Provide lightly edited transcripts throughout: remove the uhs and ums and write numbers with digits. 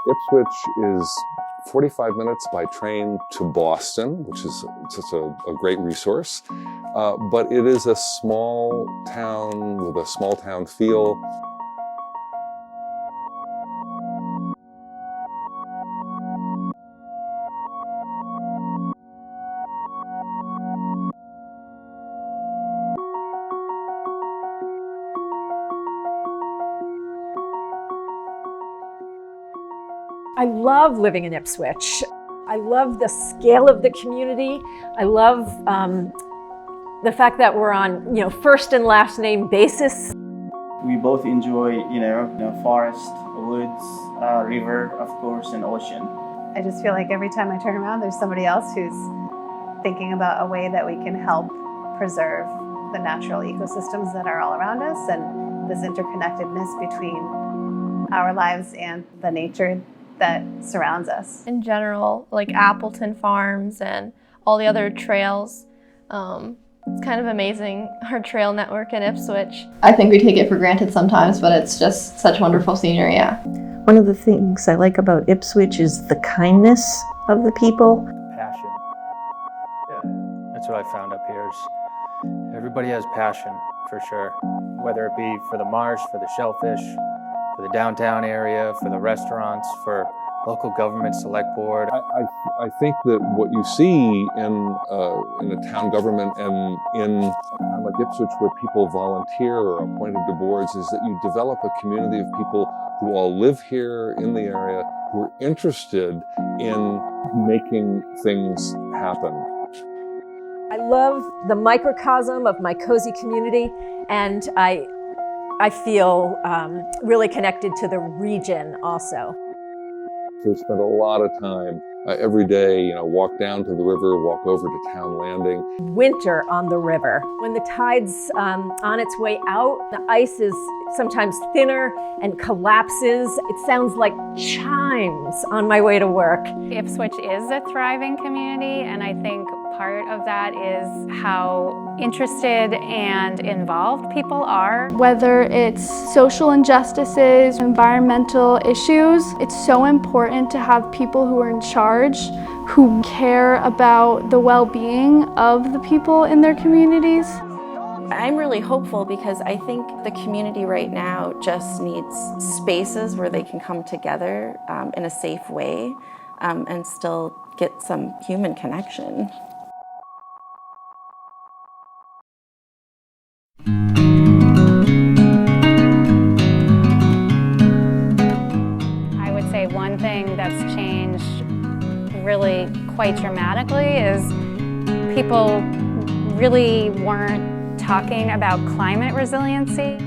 Ipswich is 45 minutes by train to Boston, which is such a great resource. But it is a small town with a small town feel. I love living in Ipswich. I love the scale of the community. I love the fact that we're on, first and last name basis. We both enjoy, forest, woods, river, of course, and ocean. I just feel like every time I turn around, there's somebody else who's thinking about a way that we can help preserve the natural ecosystems that are all around us and this interconnectedness between our lives and the nature that surrounds us. In general, like Appleton Farms and all the other trails, it's kind of amazing, our trail network in Ipswich. I think we take it for granted sometimes, but it's just such wonderful scenery, yeah. One of the things I like about Ipswich is the kindness of the people. Passion. Yeah, that's what I found up here is everybody has passion, for sure. Whether it be for the marsh, for the shellfish, for the downtown area, for the restaurants, for local government select board. I think that what you see in a town government and in a town like Ipswich where people volunteer or are appointed to boards is that you develop a community of people who all live here in the area, who are interested in making things happen. I love the microcosm of my cozy community, and I feel really connected to the region also. So spend a lot of time every day, walk down to the river, walk over to Town Landing. Winter on the river. When the tide's on its way out, the ice is sometimes thinner and collapses. It sounds like chimes on my way to work. Ipswich is a thriving community, and I think part of that is how interested and involved people are. Whether it's social injustices, environmental issues, it's so important to have people who are in charge, who care about the well-being of the people in their communities. I'm really hopeful because I think the community right now just needs spaces where they can come together in a safe way and still get some human connection. I would say one thing that's changed really quite dramatically is people really weren't talking about climate resiliency.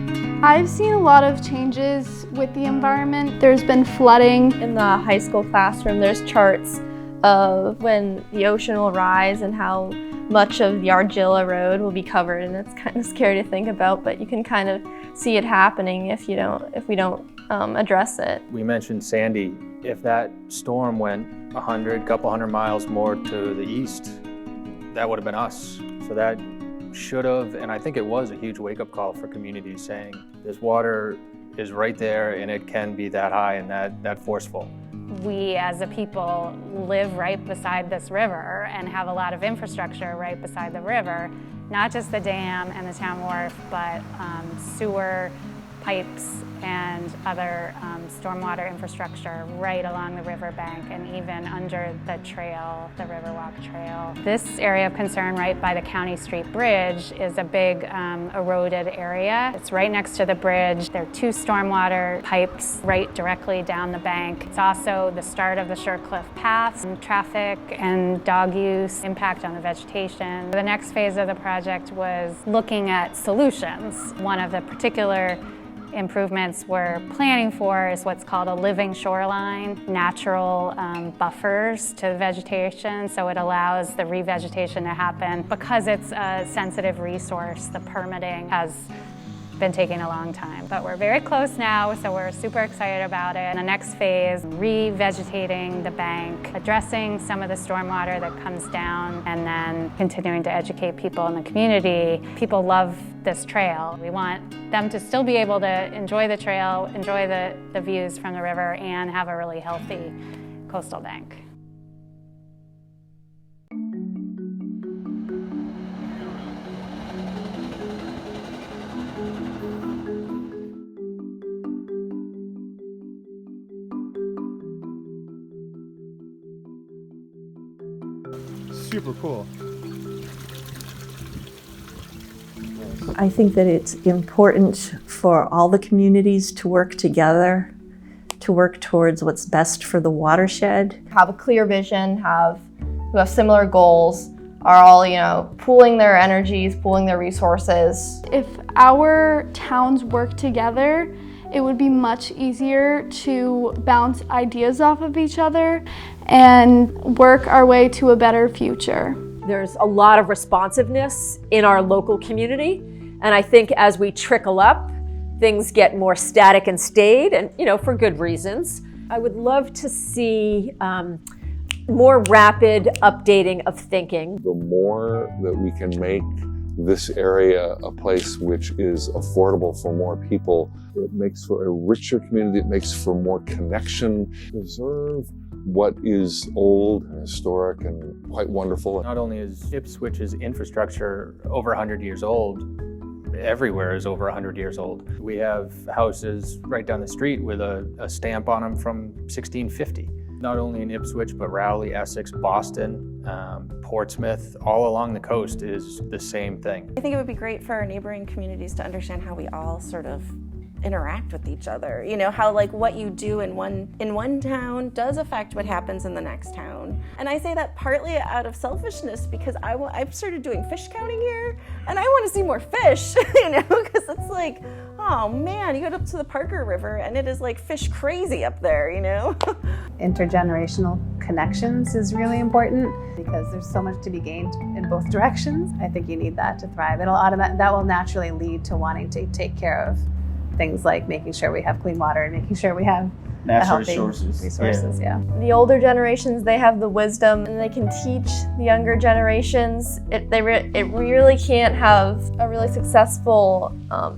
I've seen a lot of changes with the environment. There's been flooding. In the high school classroom, there's charts of when the ocean will rise and how much of the Argilla Road will be covered, and it's kind of scary to think about, but you can kind of see it happening if we don't address it. We mentioned Sandy. If that storm went couple hundred miles more to the east, that would have been us. So that should have, and I think it was a huge wake-up call for communities saying this water is right there and it can be that high and that forceful. We as a people live right beside this river and have a lot of infrastructure right beside the river, not just the dam and the town wharf, but sewer, pipes, and other stormwater infrastructure right along the riverbank and even under the trail, the Riverwalk Trail. This area of concern right by the County Street Bridge is a big eroded area. It's right next to the bridge. There are 2 stormwater pipes right directly down the bank. It's also the start of the Surecliff Path. Traffic and dog use, impact on the vegetation. The next phase of the project was looking at solutions. One of the particular improvements we're planning for is what's called a living shoreline, natural buffers to vegetation, so it allows the revegetation to happen. Because it's a sensitive resource, the permitting has been taking a long time. But we're very close now, so we're super excited about it. And the next phase, re-vegetating the bank, addressing some of the stormwater that comes down, and then continuing to educate people in the community. People love this trail. We want them to still be able to enjoy the trail, enjoy the views from the river, and have a really healthy coastal bank. Super cool. I think that it's important for all the communities to work together, to work towards what's best for the watershed. Have a clear vision, who have similar goals, are all, pooling their energies, pooling their resources. If our towns work together, it would be much easier to bounce ideas off of each other and work our way to a better future. There's a lot of responsiveness in our local community, and I think as we trickle up, things get more static and staid, and for good reasons. I would love to see more rapid updating of thinking. The more that we can make this area a place which is affordable for more people, it makes for a richer community, it makes for more connection. Preserve what is old and historic and quite wonderful. Not only is Ipswich's infrastructure over 100 years old, everywhere is over 100 years old. We have houses right down the street with a stamp on them from 1650. Not only in Ipswich, but Rowley, Essex, Boston, Portsmouth, all along the coast is the same thing. I think it would be great for our neighboring communities to understand how we all sort of interact with each other. How what you do in one town does affect what happens in the next town. And I say that partly out of selfishness because I've started doing fish counting here, and I want to see more fish, because it's like, oh man, you go up to the Parker River and it is like fish crazy up there, Intergenerational connections is really important because there's so much to be gained in both directions. I think you need that to thrive. That will naturally lead to wanting to take care of things like making sure we have clean water and making sure we have natural resources. Yeah. The older generations, they have the wisdom and they can teach the younger generations. It really can't have a really successful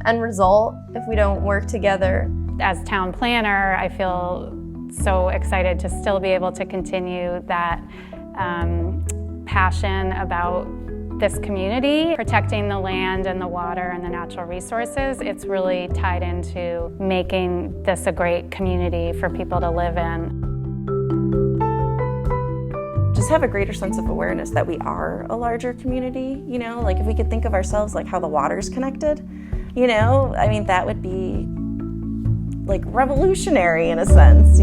end result if we don't work together. As town planner, I feel so excited to still be able to continue that passion about this community, protecting the land and the water and the natural resources. It's really tied into making this a great community for people to live in. Just have a greater sense of awareness that we are a larger community, if we could think of ourselves like how the water's connected, that would be revolutionary in a sense,